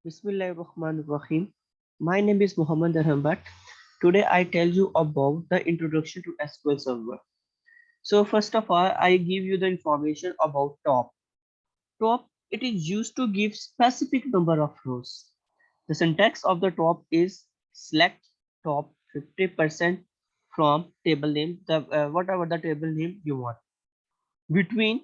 Bismillahirrahmanirrahim. My name is Muhammad Arham. Today I tell you about the introduction to SQL Server. So first of all, I give you the information about top. Top, it is used to give specific number of rows. The syntax of the top is select top 50% from table name, whatever the table name you want. Between,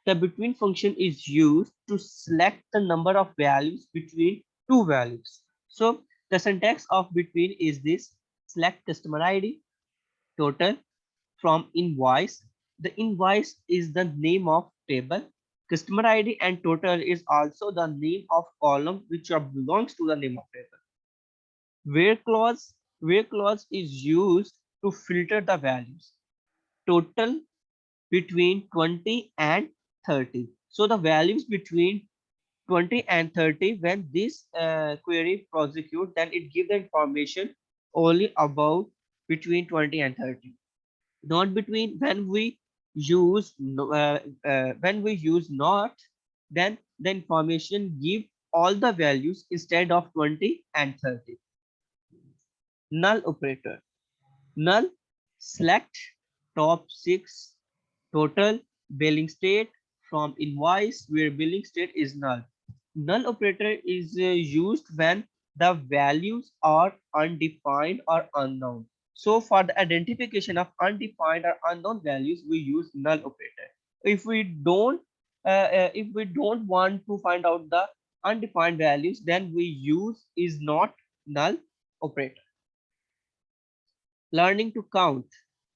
the between function is used to select the number of values between two values. So the syntax of between is this: select customer ID, total from invoice. The invoice is the name of table. Customer ID and total is also the name of column which belongs to the name of table. Where clause is used to filter the values. Total between 20 and 30. So the values between 20 and 30, when this query prosecute, then it gives the information only about between 20 and 30. Not between. When we use not, then the information give all the values instead of 20 and 30. Null operator. Null, select top 6 total billing state from invoice where billing state is null. Null operator is used when the values are undefined or unknown. So for the identification of undefined or unknown values, we use null operator. If we don't want to find out the undefined values, then we use is not null operator. Learning to count.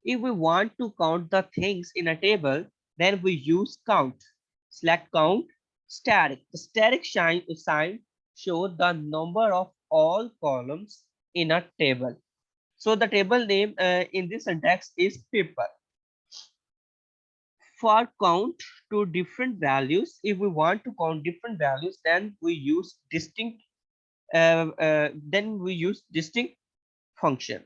If we want to count the things in a table, then we use count. Select count, static. The static sign shows the number of all columns in a table. So the table name in this syntax is people. For count to different values, if we want to count different values, then we use distinct. Function.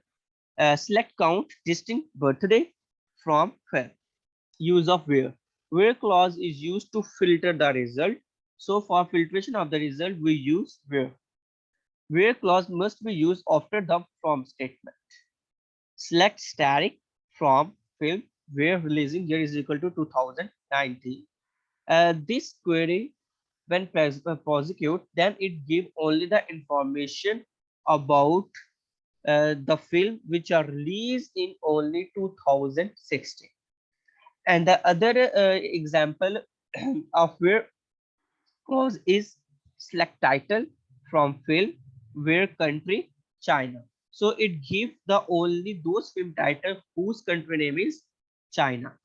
Select count distinct birthday from where. Use of where. Where clause is used to filter the result. So for filtration of the result, we use where. Where clause must be used after the from statement. Select static from film where releasing year is equal to 2019. This query, when prosecute, then it give only the information about the film which are released in only 2016. And the other example of where clause is select title from film where country China. So it gives the only those film title whose country name is China.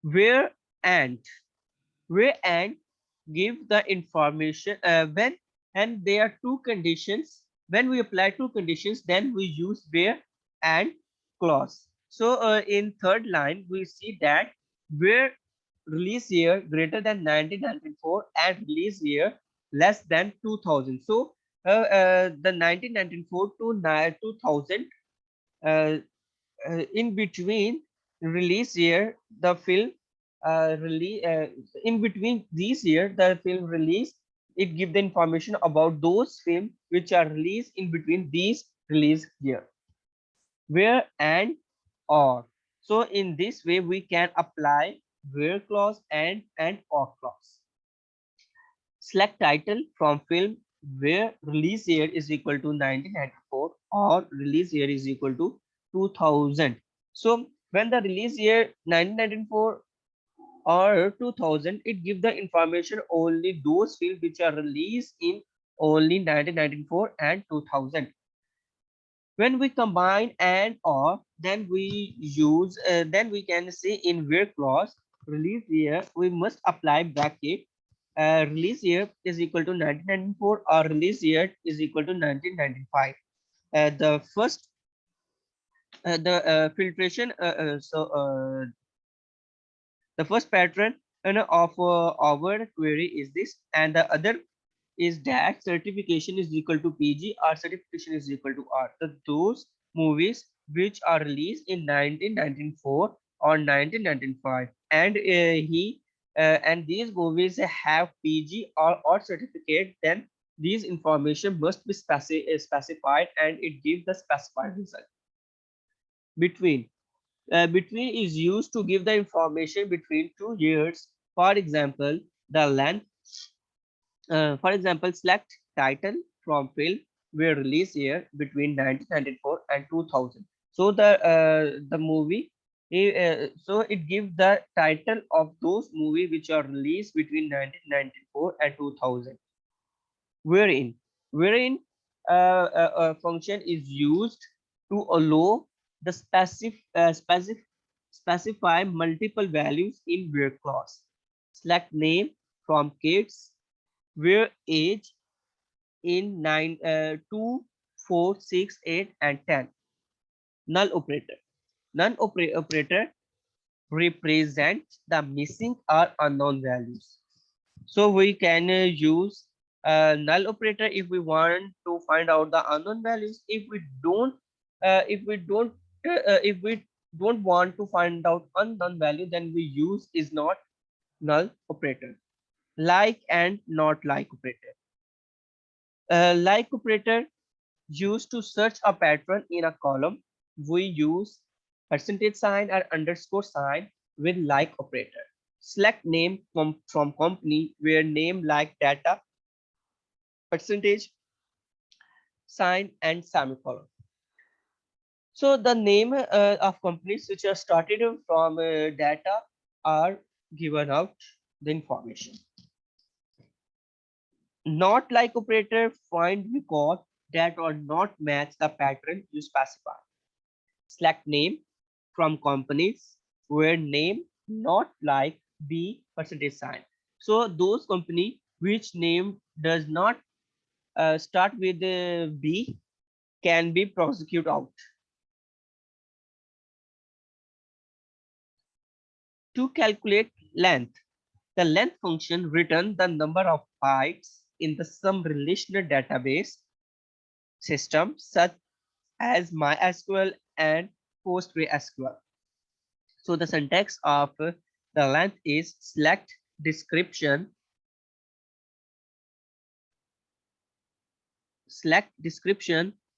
Where and where and give the information when, and there are two conditions. When we apply two conditions, then we use where and clause. So in third line we see that where release year greater than 1994 and release year less than 2000. So the 1994 to 2000, uh, in between release year the film release in between these year the film release, it give the information about those film which are released in between these release year. Where and or. So in this way we can apply where clause and or clause. Select title from film where release year is equal to 1994 or release year is equal to 2000. So when the release year 1994 or 2000, it gives the information only those films which are released in only 1994 and 2000. When we combine and or, then we use then we can say in where clause release year we must apply bracket. Release year is equal to 1994 or release year is equal to 1995. The first the filtration the first pattern of our query is this, and the other is that certification is equal to PG or certification is equal to R. So those movies which are released in 1994 or 1995, and he and these movies have PG or certificate, then these information must be specified and it gives the specified result. Between. Between is used to give the information between 2 years. For example, the length. For example, select title from film were released year between 1994 and 2000. So the movie, so it gives the title of those movies which are released between 1994 and 2000. Wherein, wherein function is used to allow the specify multiple values in where clause. Select name from kids where age in 2, 4, 6, 8, and 10. Null operator. Operator represents the missing or unknown values. So we can use null operator if we want to find out the unknown values. If we don't want to find out unknown value, then we use is not null operator. Like and not like operator. Like operator used to search a pattern in a column. We use percentage sign or underscore sign with like operator. Select name from company where name like data, percentage sign and semicolon. So the name of companies which are started from data are given out the information. Not like operator find record that or not match the pattern you specify. Select name from companies where name not like B percentage sign. So those company which name does not start with B can be prosecuted out. To calculate length, the length function return the number of bytes in the some relational database system such as MySQL and PostgreSQL. So the syntax of the length is select description,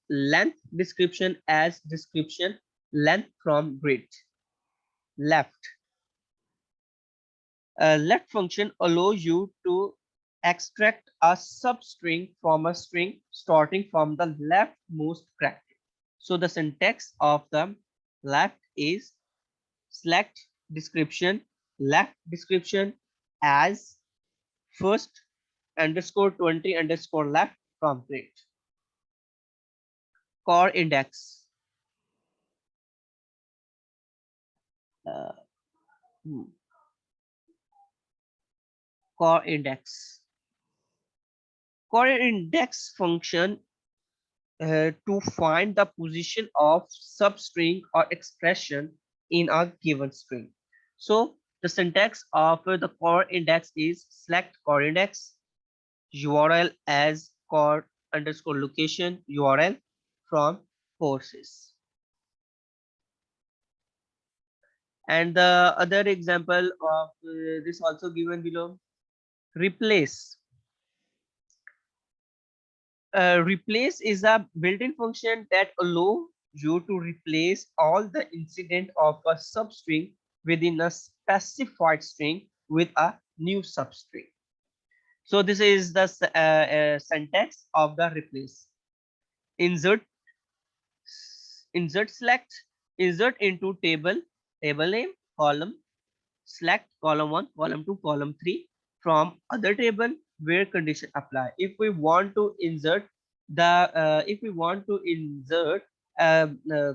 length description as description, length from grid. Left. Left function allows you to extract a substring from a string starting from the leftmost character. So the syntax of the left is select description, left description as first underscore 20 underscore left from grid. Core index. Uh, hmm, core index. Core index function to find the position of substring or expression in a given string. So the syntax of the core index is select core index URL as core underscore location URL from courses. And the other example of this also given below. Replace. Replace is a built-in function that allows you to replace all the incident of a substring within a specified string with a new substring. So this is the syntax of the replace. Insert, select, insert into table name, column, select column 1, column 2, column 3 from other table where condition apply. If we want to insert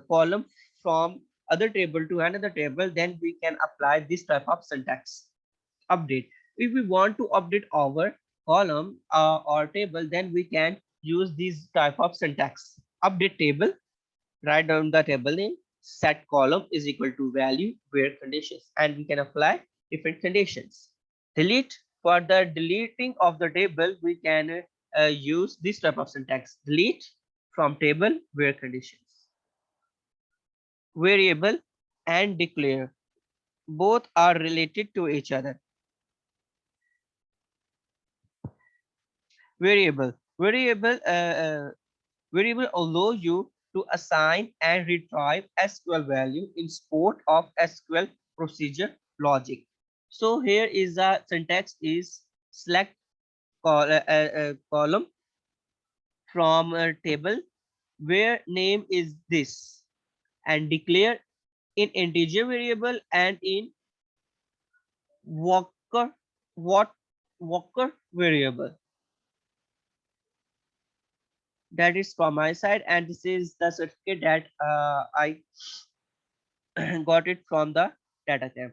column from other table to another table, then we can apply this type of syntax. Update. If we want to update our column or table, then we can use this type of syntax. Update table, write down the table name, set column is equal to value where conditions, and we can apply different conditions. Delete. For the deleting of the table, we can use this type of syntax. Delete from table where conditions. Variable and declare both are related to each other. Variable. Variable allow you to assign and retrieve SQL value in support of SQL procedure logic. So here is the syntax is select column from a table where name is this and declare in integer variable and in walker what walker variable. That is from my side, and this is the certificate that I got it from the Datacamp.